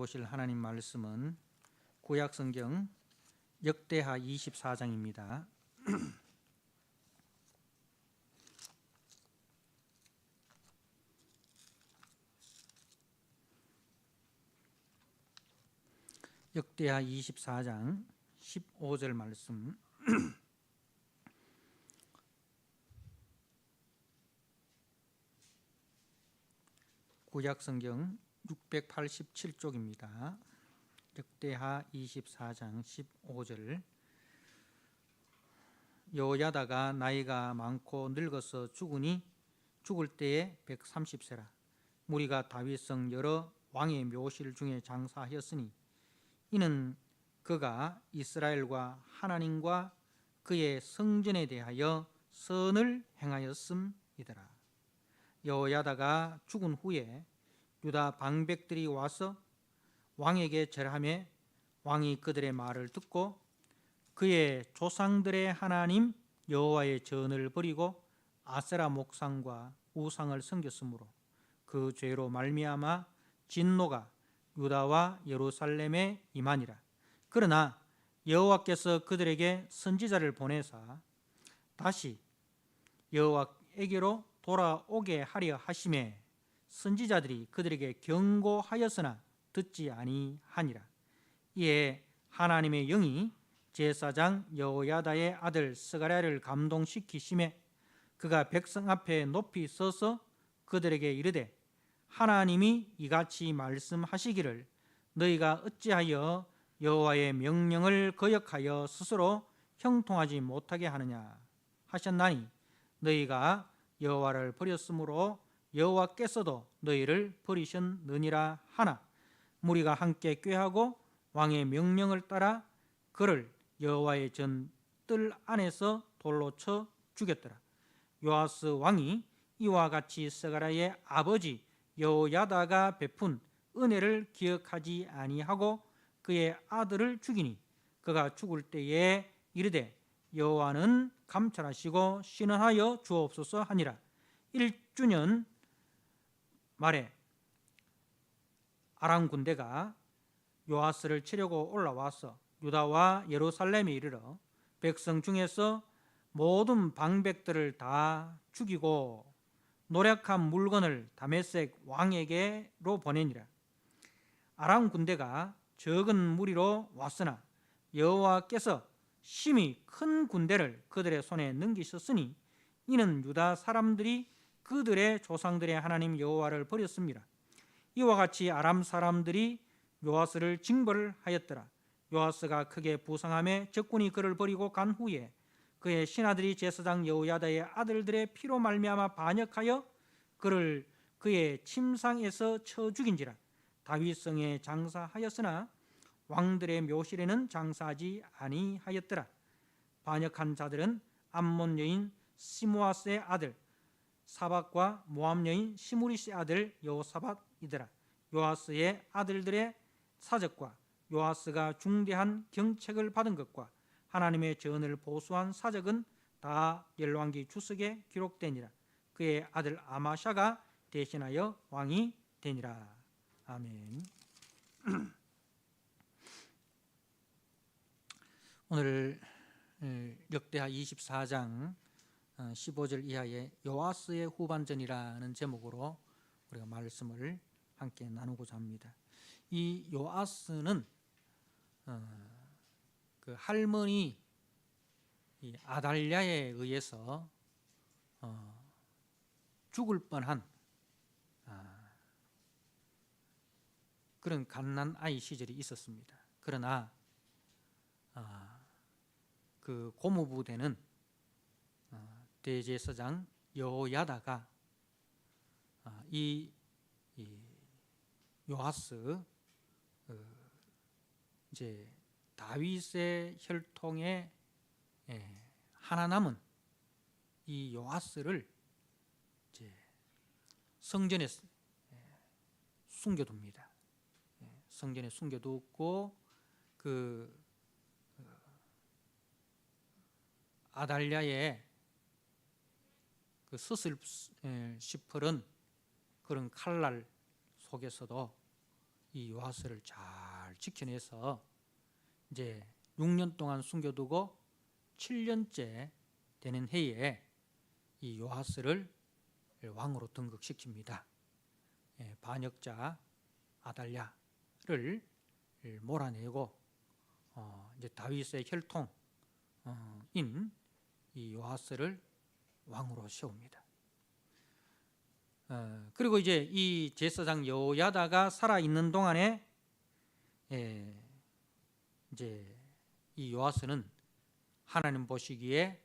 보실 하나님 말씀은 구약성경 역대하 24장입니다. 역대하 24장 15절 말씀. 구약성경 687쪽입니다. 역대하 24장 15절. 여호야다가 나이가 많고 늙어서 죽으니 죽을 때에 130세라. 무리가 다윗성 여러 왕의 묘실 중에 장사하였으니 이는 그가 이스라엘과 하나님과 그의 성전에 대하여 선을 행하였음이더라. 여호야다가 죽은 후에 유다 방백들이 와서 왕에게 절하매 왕이 그들의 말을 듣고 그의 조상들의 하나님 여호와의 전을 버리고 아세라 목상과 우상을 섬겼으므로 그 죄로 말미암아 진노가 유다와 예루살렘에 임하니라. 그러나 여호와께서 그들에게 선지자를 보내사 다시 여호와에게로 돌아오게 하려 하심에 선지자들이 그들에게 경고하였으나 듣지 아니하니라. 이에 하나님의 영이 제사장 여호야다의 아들 스가랴를 감동시키심에 그가 백성 앞에 높이 서서 그들에게 이르되 하나님이 이같이 말씀하시기를 너희가 어찌하여 여호와의 명령을 거역하여 스스로 형통하지 못하게 하느냐 하셨나니 너희가 여호와를 버렸으므로 여호와께서도 너희를 버리셨느니라 하나 무리가 함께 꾀하고 왕의 명령을 따라 그를 여호와의 전 뜰 안에서 돌로 쳐 죽였더라. 요아스 왕이 이와 같이 스가랴의 아버지 여호야다가 베푼 은혜를 기억하지 아니하고 그의 아들을 죽이니 그가 죽을 때에 이르되 여호와는 감찰하시고 신원하여 주옵소서 하니라. 1주년 말에 아람 군대가 요아스를 치려고 올라와서 유다와 예루살렘에 이르러 백성 중에서 모든 방백들을 다 죽이고 노략한 물건을 다메섹 왕에게로 보내니라. 아람 군대가 적은 무리로 왔으나 여호와께서 심히 큰 군대를 그들의 손에 넘기셨으니 이는 유다 사람들이 그들의 조상들의 하나님 여호와를 버렸습니다. 이와 같이 아람 사람들이 요아스를 징벌을 하였더라. 요아스가 크게 부상하며 적군이 그를 버리고 간 후에 그의 신하들이 제사장 여호야다의 아들들의 피로 말미암아 반역하여 그를 그의 침상에서 쳐 죽인지라. 다윗성에 장사하였으나 왕들의 묘실에는 장사하지 아니하였더라. 반역한 자들은 암몬 여인 시므아스의 아들 사밧과 모압 여인 시므리스의 아들 여호사밧이더라. 요아스의 아들들의 사적과 요아스가 중대한 경책을 받은 것과 하나님의 전을 보수한 사적은 다 열왕기 주석에 기록되니라. 그의 아들 아마샤가 대신하여 왕이 되니라. 아멘. 오늘 역대하 24장 15절 이하의 요아스의 후반전이라는 제목으로 우리가 말씀을 함께 나누고자 합니다. 이 요아스는 그 할머니 아달랴에 의해서 죽을 뻔한 그런 갓난 아이 시절이 있었습니다. 그러나 그 고모부 되는 대제사장 여호야다가 이 요아스 이제 다윗의 혈통에 하나 남은 이 요아스를 이제 성전에 숨겨둡니다. 성전에 숨겨두고 그 아달랴의 그 스슬 시퍼런 그런 칼날 속에서도 이 요하스를 잘 지켜내서 이제 6년 동안 숨겨두고 7년째 되는 해에 이 요하스를 왕으로 등극시킵니다. 반역자 아달랴를 몰아내고 이제 다윗의 혈통인 이 요하스를 왕으로 세웁니다. 그리고 이제 이 제사장 여호야다가 살아 있는 동안에 이제 이 요하스는 하나님 보시기에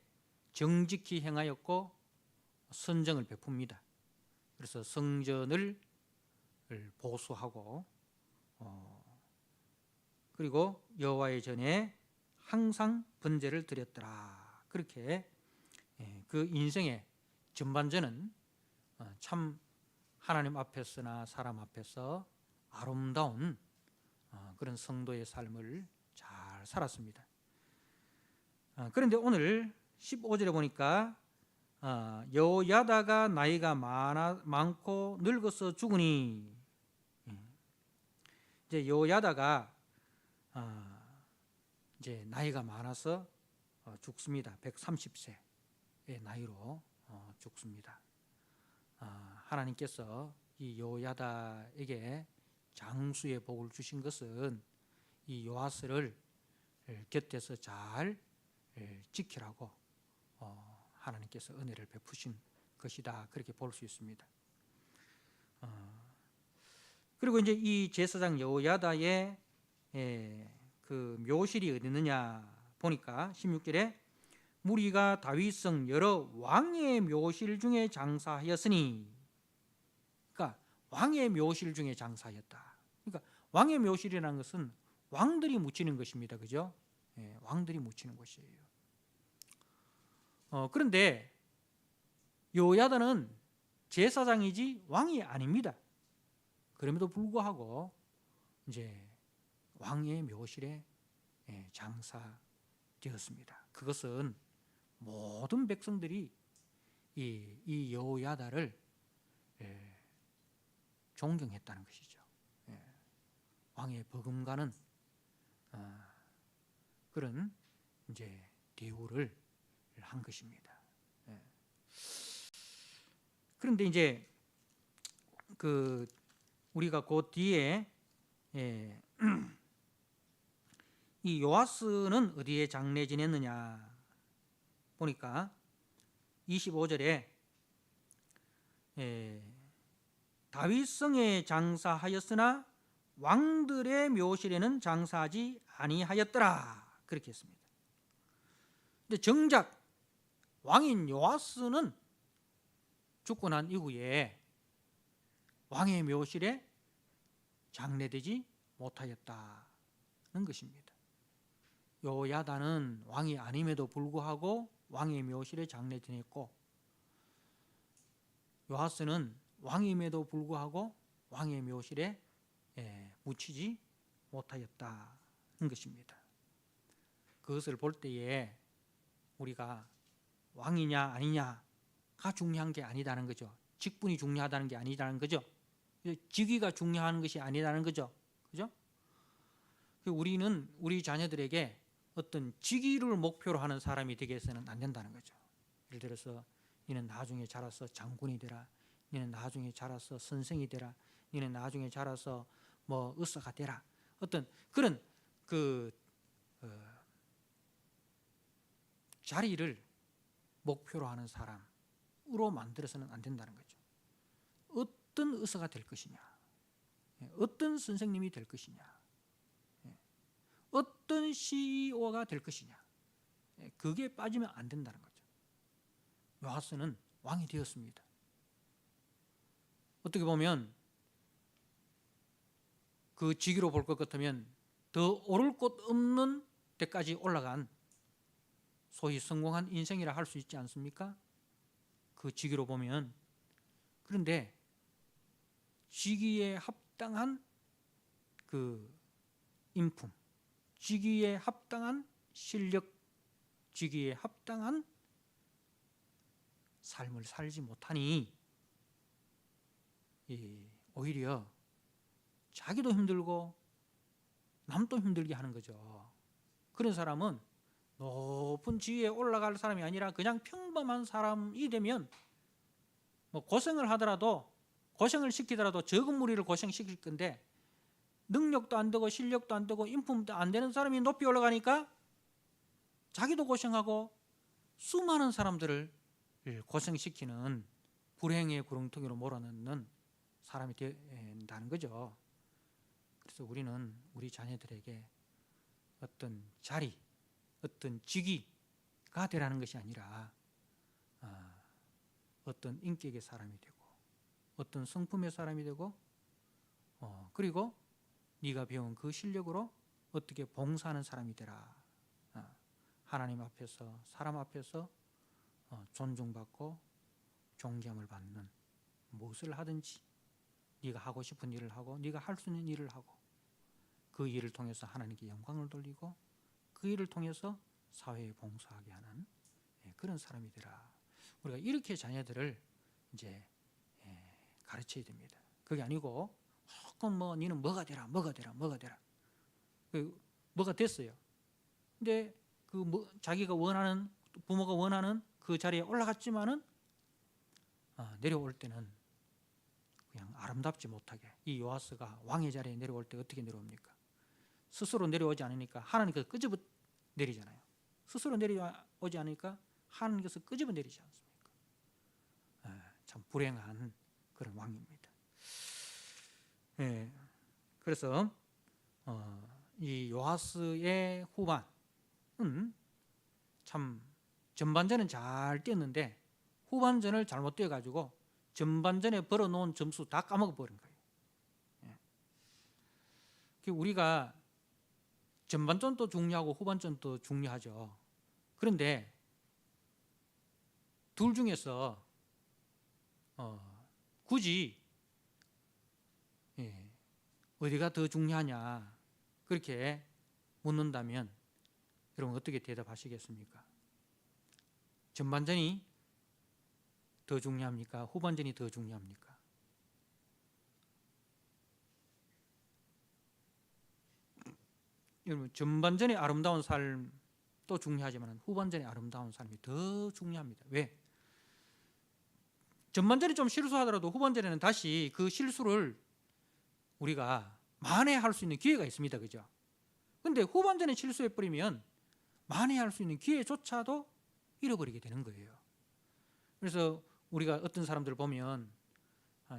정직히 행하였고 선정을 베풉니다. 그래서 성전을 보수하고 그리고 여호와의 전에 항상 번제를 드렸더라. 그렇게 그 인생의 전반전은 참 하나님 앞에서나 사람 앞에서 아름다운 그런 성도의 삶을 잘 살았습니다. 그런데 오늘 15절에 보니까 여호야다가 나이가 많고 늙어서 죽으니, 이제 여호야다가 이제 나이가 많아서 죽습니다. 130세의 나이로 죽습니다. 하나님께서 이 여호야다에게 장수의 복을 주신 것은 이 요하스를 곁에서 잘 지키라고 하나님께서 은혜를 베푸신 것이다. 그렇게 볼 수 있습니다. 그리고 이제 이 제사장 여호야다의 그 묘실이 어디 있느냐 보니까 16절에 무리가 다윗성 여러 왕의 묘실 중에 장사하였으니, 그러니까 왕의 묘실 중에 장사하였다. 그러니까 왕의 묘실이라는 것은 왕들이 묻히는 것입니다. 그죠? 왕들이 묻히는 것이에요. 그런데 여호야다는 제사장이지 왕이 아닙니다. 그럼에도 불구하고 이제 왕의 묘실에 장사되었습니다. 그것은 모든 백성들이 이 여호야다를 존경했다는 것이죠. 왕의 버금가는 그런 이제 대우를 한 것입니다. 그런데 이제 그 우리가 그 뒤에 이 요하스는 어디에 장례 지냈느냐 보니까 25절에 다윗성에 장사하였으나 왕들의 묘실에는 장사하지 아니하였더라. 그렇게 했습니다. 근데 정작 왕인 요하스는 죽고 난 이후에 왕의 묘실에 장례되지 못하였다는 것입니다. 여호야다는 왕이 아님에도 불구하고 왕의 묘실에 장례 지냈고, 요하스는 왕임에도 불구하고 왕의 묘실에 묻히지 못하였다는 것입니다. 그것을 볼 때에 우리가 왕이냐 아니냐가 중요한 게 아니다는 거죠. 직분이 중요하다는 게 아니다는 거죠. 직위가 중요한 것이 아니라는 거죠. 그죠? 우리는 우리 자녀들에게 어떤 직위를 목표로 하는 사람이 되게 해서는 안 된다는 거죠. 예를 들어서 너는 나중에 자라서 장군이 되라, 너는 나중에 자라서 선생이 되라, 너는 나중에 자라서 뭐 의사가 되라, 어떤 그런 그 자리를 목표로 하는 사람으로 만들어서는 안 된다는 거죠. 어떤 의사가 될 것이냐, 어떤 선생님이 될 것이냐, 어떤 CEO가 될 것이냐, 그게 빠지면 안 된다는 거죠. 요하스는 왕이 되었습니다. 어떻게 보면 그 직위로 볼 것 같으면 더 오를 곳 없는 데까지 올라간 소위 성공한 인생이라 할 수 있지 않습니까? 그 직위로 보면. 그런데 직위에 합당한 그 인품, 직위에 합당한 실력, 직위에 합당한 삶을 살지 못하니 오히려 자기도 힘들고 남도 힘들게 하는 거죠. 그런 사람은 높은 지위에 올라갈 사람이 아니라 그냥 평범한 사람이 되면 뭐 고생을 하더라도, 고생을 시키더라도 적은 무리를 고생시킬 건데, 능력도 안 되고 실력도 안 되고 인품도 안 되는 사람이 높이 올라가니까 자기도 고생하고 수많은 사람들을 고생시키는 불행의 구렁텅이로 몰아넣는 사람이 된다는 거죠. 그래서 우리는 우리 자녀들에게 어떤 자리, 어떤 직위가 되라는 것이 아니라 어떤 인격의 사람이 되고 어떤 성품의 사람이 되고 그리고 네가 배운 그 실력으로 어떻게 봉사하는 사람이 되라. 하나님 앞에서, 사람 앞에서 존중받고 존경을 받는, 무엇을 하든지 네가 하고 싶은 일을 하고 네가 할 수 있는 일을 하고 그 일을 통해서 하나님께 영광을 돌리고 그 일을 통해서 사회에 봉사하게 하는 그런 사람이 되라. 우리가 이렇게 자녀들을 이제 가르쳐야 됩니다. 그게 아니고 조금 뭐 너는 뭐가 되라, 뭐가 되라, 뭐가 되라. 뭐가 됐어요. 근데 그 뭐 자기가 원하는, 부모가 원하는 그 자리에 올라갔지만은 내려올 때는 그냥 아름답지 못하게. 이 요아스가 왕의 자리에 내려올 때 어떻게 내려옵니까? 스스로 내려오지 않으니까 하나님께서 끄집어 내리잖아요. 스스로 내려오지 않으니까 하나님께서 끄집어 내리지 않습니까? 참 불행한 그런 왕입니다. 그래서 이 요아스의 후반은 참 전반전은 잘 뛰었는데 후반전을 잘못 뛰어가지고 전반전에 벌어놓은 점수 다 까먹어버린 거예요. 우리가 전반전도 중요하고 후반전도 중요하죠. 그런데 둘 중에서 굳이 어디가 더 중요하냐 그렇게 묻는다면 여러분 어떻게 대답하시겠습니까? 전반전이 더 중요합니까? 후반전이 더 중요합니까? 여러분 전반전의 아름다운 삶도 중요하지만 후반전의 아름다운 삶이 더 중요합니다. 왜? 전반전에 좀 실수하더라도 후반전에는 다시 그 실수를 우리가 만회할 수 있는 기회가 있습니다. 그죠? 근데 후반전에 실수해버리면 만회할 수 있는 기회조차도 잃어버리게 되는 거예요. 그래서 우리가 어떤 사람들 보면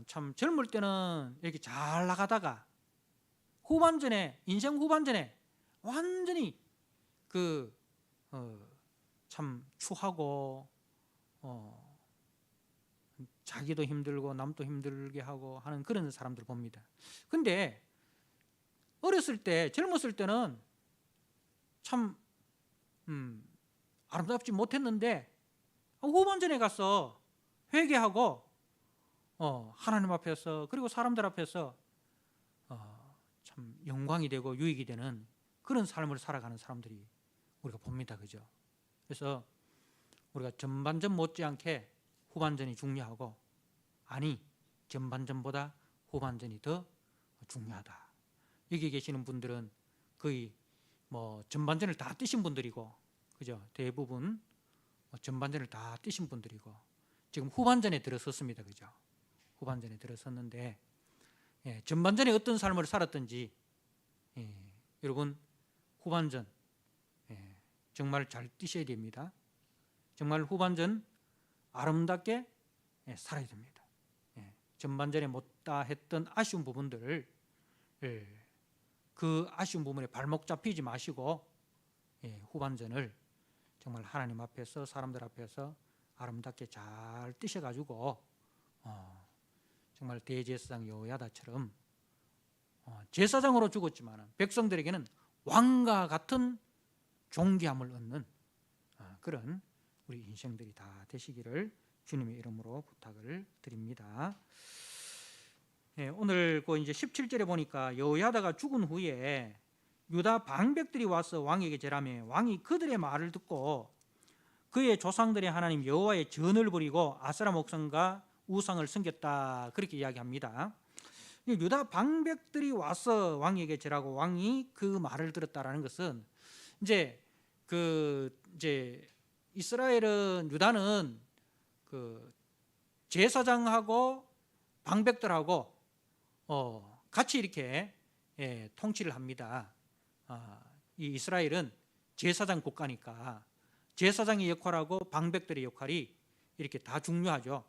참 젊을 때는 이렇게 잘 나가다가 후반전에, 인생 후반전에 완전히 참 추하고 자기도 힘들고 남도 힘들게 하고 하는 그런 사람들 봅니다. 근데 어렸을 때, 젊었을 때는 참 아름답지 못했는데 후반전에 가서 회개하고 하나님 앞에서 그리고 사람들 앞에서 참 영광이 되고 유익이 되는 그런 삶을 살아가는 사람들이 우리가 봅니다. 그죠? 그래서 우리가 전반전 못지않게 후반전이 중요하고, 아니 전반전보다 후반전이 더 중요하다. 여기 계시는 분들은 거의 뭐 전반전을 다 뛰신 분들이고, 그죠? 대부분 전반전을 다 뛰신 분들이고 지금 후반전에 들어섰습니다. 그죠? 후반전에 들어섰는데 전반전에 어떤 삶을 살았든지 여러분 후반전 정말 잘 뛰셔야 됩니다. 정말 후반전 아름답게 살아야 됩니다. 전반전에 못다 했던 아쉬운 부분들을 그 아쉬운 부분에 발목 잡히지 마시고 후반전을 정말 하나님 앞에서 사람들 앞에서 아름답게 잘 뛰셔가지고 정말 대제사장 여호야다처럼 제사장으로 죽었지만 백성들에게는 왕과 같은 존귀함을 얻는 그런 우리 인생들이 다 되시기를 주님의 이름으로 부탁을 드립니다. 오늘 이제 17절에 보니까 여호야다가 죽은 후에 유다 방백들이 와서 왕에게 절하며 왕이 그들의 말을 듣고 그의 조상들의 하나님 여호와의 전을 버리고 아세라 목상과 우상을 섬겼다 그렇게 이야기합니다. 유다 방백들이 와서 왕에게 절하고 왕이 그 말을 들었다라는 것은 이제 이스라엘은 유다는 그 제사장하고 방백들하고 같이 이렇게 통치를 합니다. 이 이스라엘은 제사장 국가니까 제사장의 역할하고 방백들의 역할이 이렇게 다 중요하죠.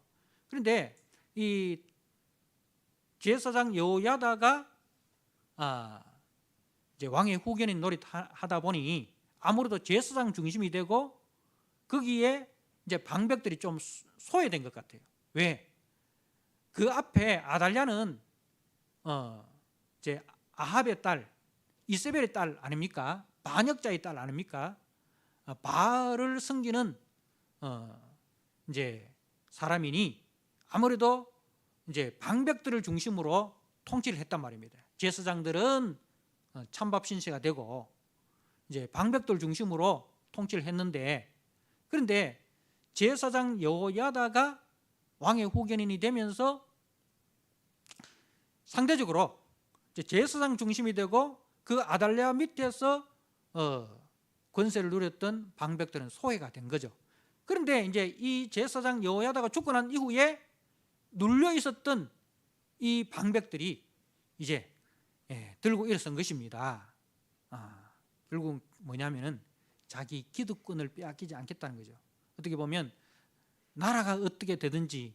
그런데 이 제사장 여호야다가 이제 왕의 후견인 노릇하다 보니 아무래도 제사장 중심이 되고 거기에 이제 방백들이 좀 소외된 것 같아요. 왜? 그 앞에 아달랴는 이제 아합의 딸, 이세벨의 딸 아닙니까? 반역자의 딸 아닙니까? 바알을 섬기는 이제 사람이니 아무래도 이제 방백들을 중심으로 통치를 했단 말입니다. 제사장들은 찬밥 신세가 되고 이제 방백들 중심으로 통치를 했는데, 그런데 제사장 여호야다가 왕의 후견인이 되면서 상대적으로 이제 제사장 중심이 되고 그 아달랴 밑에서 권세를 누렸던 방백들은 소외가 된 거죠. 그런데 이제 이 제사장 여호야다가 죽고 난 이후에 눌려 있었던 이 방백들이 이제 들고 일어선 것입니다. 결국 뭐냐면은 자기 기득권을 빼앗기지 않겠다는 거죠. 어떻게 보면 나라가 어떻게 되든지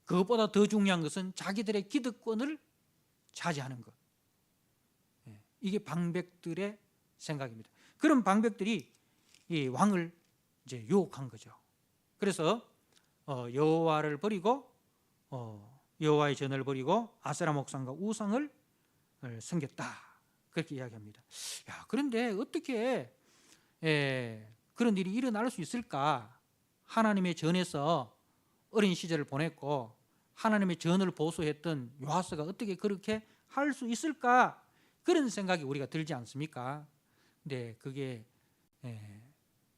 그것보다 더 중요한 것은 자기들의 기득권을 차지하는 것. 이게 방백들의 생각입니다. 그런 방백들이 이 왕을 이제 유혹한 거죠. 그래서 여호와를 버리고 여호와의 전을 버리고 아세라 목상과 우상을 섬겼다, 그렇게 이야기합니다. 그런데 어떻게 그런 일이 일어날 수 있을까? 하나님의 전에서 어린 시절을 보냈고 하나님의 전을 보수했던 요아스가 어떻게 그렇게 할 수 있을까? 그런 생각이 우리가 들지 않습니까? 근데 그게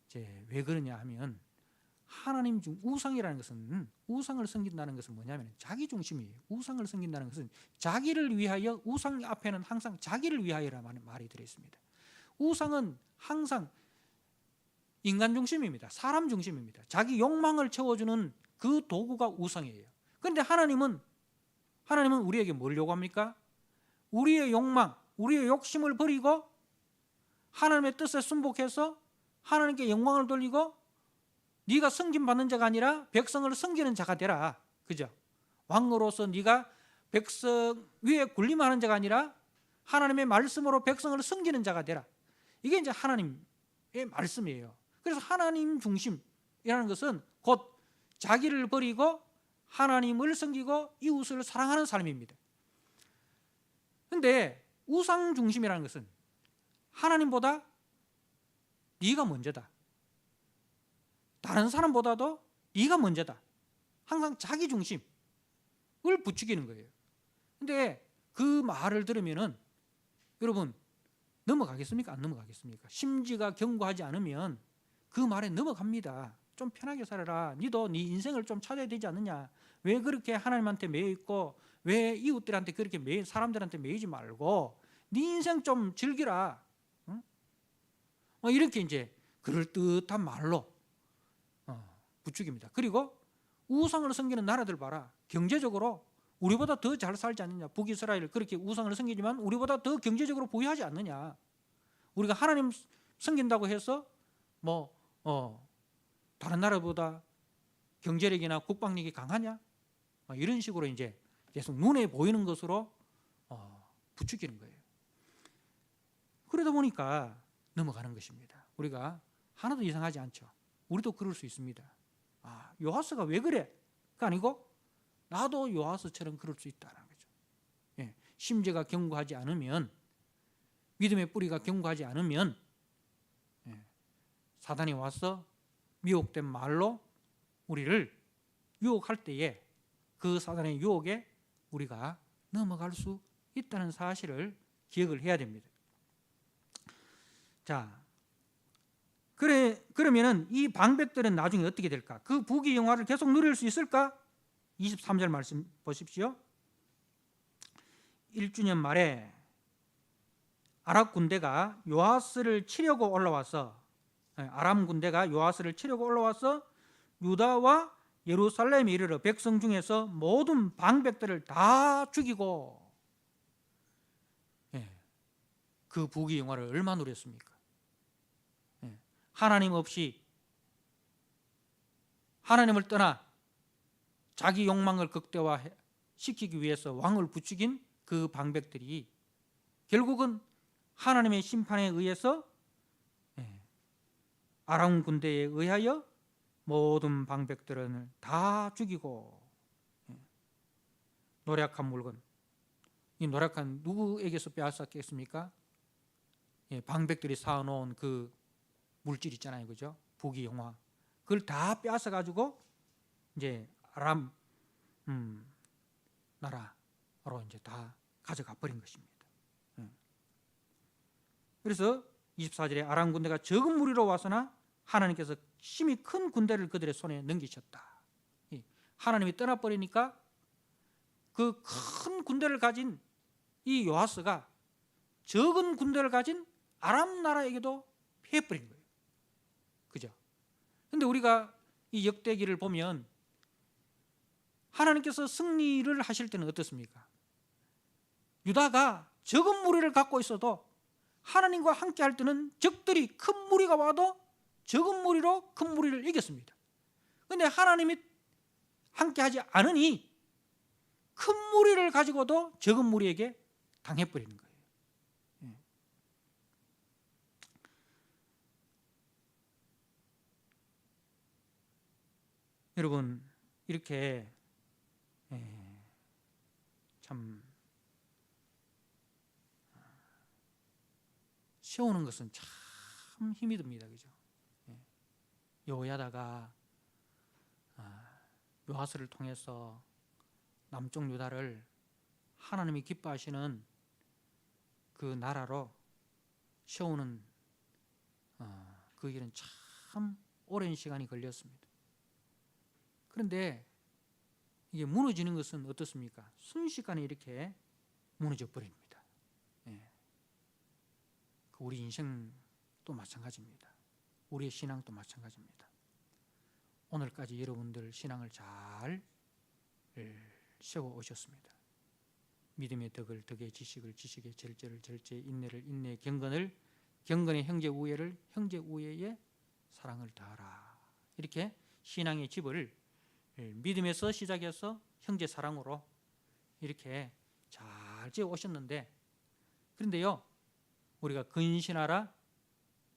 이제 왜 그러냐 하면 하나님 중 우상이라는 것은, 우상을 섬긴다는 것은 뭐냐면 자기 중심이에요. 우상을 섬긴다는 것은 자기를 위하여, 우상 앞에는 항상 자기를 위하여라는 말이 들어있습니다. 우상은 항상 인간 중심입니다. 사람 중심입니다. 자기 욕망을 채워주는 그 도구가 우상이에요. 그런데 하나님은 우리에게 뭘 요구합니까? 우리의 욕망, 우리의 욕심을 버리고 하나님의 뜻에 순복해서 하나님께 영광을 돌리고 네가 섬김받는 자가 아니라 백성을 섬기는 자가 되라. 그죠? 왕으로서 네가 백성 위에 군림하는 자가 아니라 하나님의 말씀으로 백성을 섬기는 자가 되라. 이게 이제 하나님의 말씀이에요. 그래서 하나님 중심이라는 것은 곧 자기를 버리고 하나님을 섬기고 이웃을 사랑하는 삶입니다. 그런데 우상 중심이라는 것은 하나님보다 네가 먼저다, 다른 사람보다도 네가 먼저다, 항상 자기 중심을 부추기는 거예요. 그런데 그 말을 들으면은 여러분 넘어가겠습니까? 안 넘어가겠습니까? 심지가 견고하지 않으면 그 말에 넘어갑니다. 좀 편하게 살아라. 너도 네 인생을 좀 찾아야 되지 않느냐. 왜 그렇게 하나님한테 매여 있고 왜 이웃들한테 그렇게 사람들한테 매이지 말고 네 인생 좀 즐기라. 응? 이렇게 이제 그럴듯한 말로 부추깁니다. 그리고 우상을 섬기는 나라들 봐라. 경제적으로 우리보다 더 잘 살지 않느냐. 북이스라엘 그렇게 우상을 섬기지만 우리보다 더 경제적으로 부유하지 않느냐. 우리가 하나님 섬긴다고 해서 다른 나라보다 경제력이나 국방력이 강하냐? 이런 식으로 이제 계속 눈에 보이는 것으로 부추기는 거예요. 그러다 보니까 넘어가는 것입니다. 우리가 하나도 이상하지 않죠. 우리도 그럴 수 있습니다. 요아스가 왜 그래? 그 아니고 나도 요아스처럼 그럴 수 있다는 거죠. 심지가 견고하지 않으면, 믿음의 뿌리가 견고하지 않으면 사단이 와서 미혹된 말로 우리를 유혹할 때에 그 사단의 유혹에 우리가 넘어갈 수 있다는 사실을 기억을 해야 됩니다. 자, 그러면은 이 방백들은 나중에 어떻게 될까? 그 부귀 영화를 계속 누릴 수 있을까? 23절 말씀 보십시오. 1주년 말에 아랍 군대가 요아스를 치려고 올라와서 아람 군대가 요아스를 치려고 올라와서 유다와 예루살렘에 이르러 백성 중에서 모든 방백들을 다 죽이고 그 부귀 영화를 얼마나 누렸습니까? 하나님 없이 하나님을 떠나 자기 욕망을 극대화시키기 위해서 왕을 부추긴 그 방백들이 결국은 하나님의 심판에 의해서 아람 군대에 의하여 모든 방백들은 다 죽이고 노력한 물건, 이 노력한 누구에게서 빼앗았겠습니까? 방백들이 쌓아놓은 그 물질 있잖아요, 그죠? 부귀영화, 그걸 다 빼앗아 가지고 이제 아람 나라로 이제 다 가져가 버린 것입니다. 그래서 24절에 아람 군대가 적은 무리로 와서나 하나님께서 심히 큰 군대를 그들의 손에 넘기셨다. 하나님이 떠나버리니까 그 큰 군대를 가진 이 요아스가 적은 군대를 가진 아람 나라에게도 패해버린 거예요. 그죠? 근데 우리가 이 역대기를 보면 하나님께서 승리를 하실 때는 어떻습니까? 유다가 적은 무리를 갖고 있어도 하나님과 함께 할 때는 적들이 큰 무리가 와도 적은 무리로 큰 무리를 이겼습니다. 그런데 하나님이 함께 하지 않으니 큰 무리를 가지고도 적은 무리에게 당해버리는 거예요. 여러분, 이렇게 참 세우는 것은 참 힘이 듭니다. 그죠? 여호야다가 요아스를 통해서 남쪽 유다를 하나님이 기뻐하시는 그 나라로 세우는 그 일은 참 오랜 시간이 걸렸습니다. 그런데 이게 무너지는 것은 어떻습니까? 순식간에 이렇게 무너져 버립니다. 우리 인생도 마찬가지입니다. 우리의 신앙도 마찬가지입니다. 오늘까지 여러분들 신앙을 잘 세워 오셨습니다. 믿음의 덕을 덕에, 지식을 지식에, 절제를 절제에, 인내를 인내에, 경건을 경건에, 형제 우애를 형제 우애에, 사랑을 다하라. 이렇게 신앙의 집을 믿음에서 시작해서 형제 사랑으로 이렇게 잘 지어 오셨는데, 그런데요, 우리가 근신하라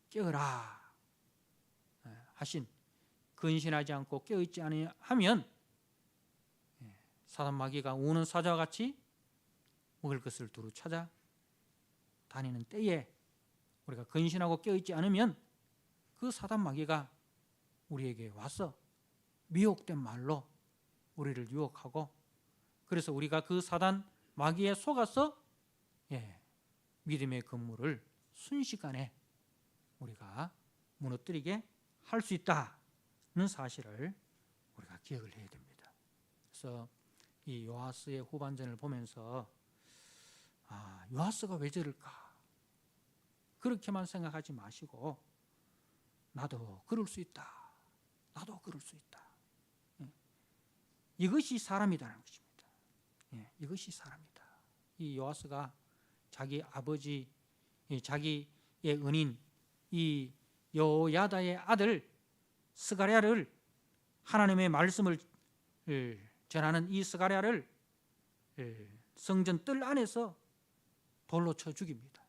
깨어라 하신, 근신하지 않고 깨어있지 아니하면 사단 마귀가 우는 사자와 같이 먹을 것을 두루 찾아 다니는 때에 우리가 근신하고 깨어있지 않으면 그 사단 마귀가 우리에게 와서 미혹된 말로 우리를 유혹하고, 그래서 우리가 그 사단 마귀에 속아서 믿음의 건물을 순식간에 우리가 무너뜨리게 할 수 있다는 사실을 우리가 기억을 해야 됩니다. 그래서 이 요아스의 후반전을 보면서 요아스가 왜 저럴까? 그렇게만 생각하지 마시고 나도 그럴 수 있다. 나도 그럴 수 있다. 이것이 사람이라는 것입니다. 이것이 사람이다. 이 요아스가 자기 아버지, 자기의 은인 이 여호야다의 아들 스가랴를, 하나님의 말씀을 전하는 이 스가랴를 성전 뜰 안에서 돌로 쳐 죽입니다.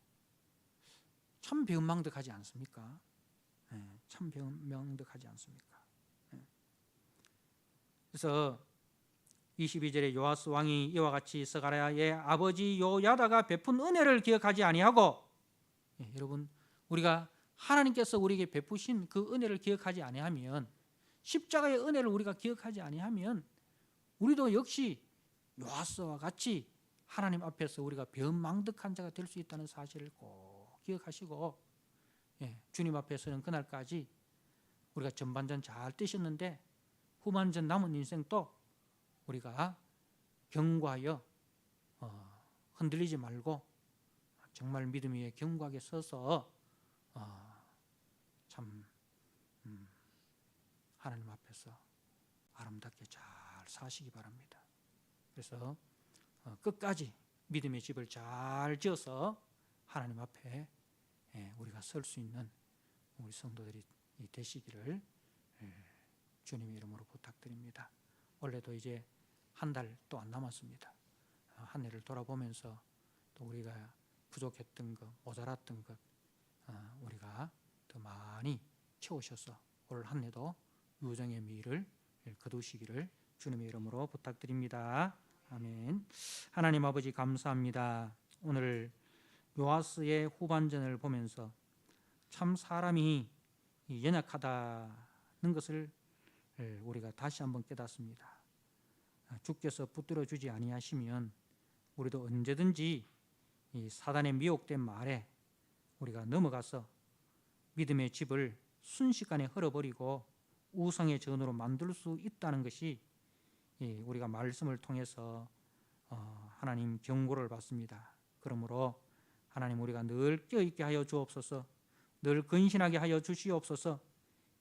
참 배은망덕하지 않습니까? 참 배은망덕하지 않습니까? 그래서 22절에 요아스 왕이 이와 같이 스가랴의 아버지 여호야다가 베푼 은혜를 기억하지 아니하고, 여러분, 우리가 하나님께서 우리에게 베푸신 그 은혜를 기억하지 아니하면, 십자가의 은혜를 우리가 기억하지 아니하면 우리도 역시 요아스와 같이 하나님 앞에서 우리가 배은망덕한 자가 될 수 있다는 사실을 꼭 기억하시고, 주님 앞에서는 그날까지 우리가 전반전 잘 뛰셨는데 후반전 남은 인생도 우리가 경과하여 흔들리지 말고 정말 믿음 위에 견고하게 서서 참 하나님 앞에서 아름답게 잘 사시기 바랍니다. 그래서 끝까지 믿음의 집을 잘 지어서 하나님 앞에 우리가 설 수 있는 우리 성도들이 되시기를 주님의 이름으로 부탁드립니다. 올해도 이제 한 달 또 안 남았습니다. 한 해를 돌아보면서 또 우리가 부족했던 것, 모자랐던 것 우리가 더 많이 채우셔서 올 한 해도 유정의 미를 거두시기를 주님의 이름으로 부탁드립니다. 아멘. 하나님 아버지 감사합니다. 오늘 요아스의 후반전을 보면서 참 사람이 연약하다는 것을 우리가 다시 한번 깨닫습니다. 주께서 붙들어 주지 아니하시면 우리도 언제든지 이 사단의 미혹된 말에 우리가 넘어가서 믿음의 집을 순식간에 헐어버리고 우상의 전으로 만들 수 있다는 것이 우리가 말씀을 통해서 하나님 경고를 받습니다. 그러므로 하나님 우리가 늘 깨어있게 하여 주옵소서, 늘 근신하게 하여 주시옵소서,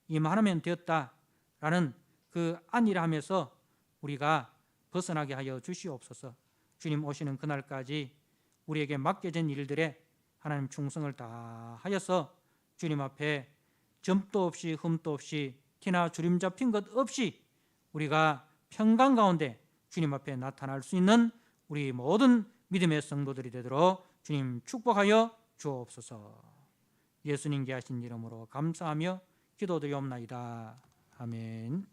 이만하면 되었다라는 그 안일함에서 우리가 벗어나게 하여 주시옵소서. 주님 오시는 그날까지 우리에게 맡겨진 일들에 하나님 충성을 다하여서 주님 앞에 점도 없이 흠도 없이 티나 주림 잡힌 것 없이 우리가 평강 가운데 주님 앞에 나타날 수 있는 우리 모든 믿음의 성도들이 되도록 주님 축복하여 주옵소서. 예수님께 하신 이름으로 감사하며 기도드리옵나이다. 아멘.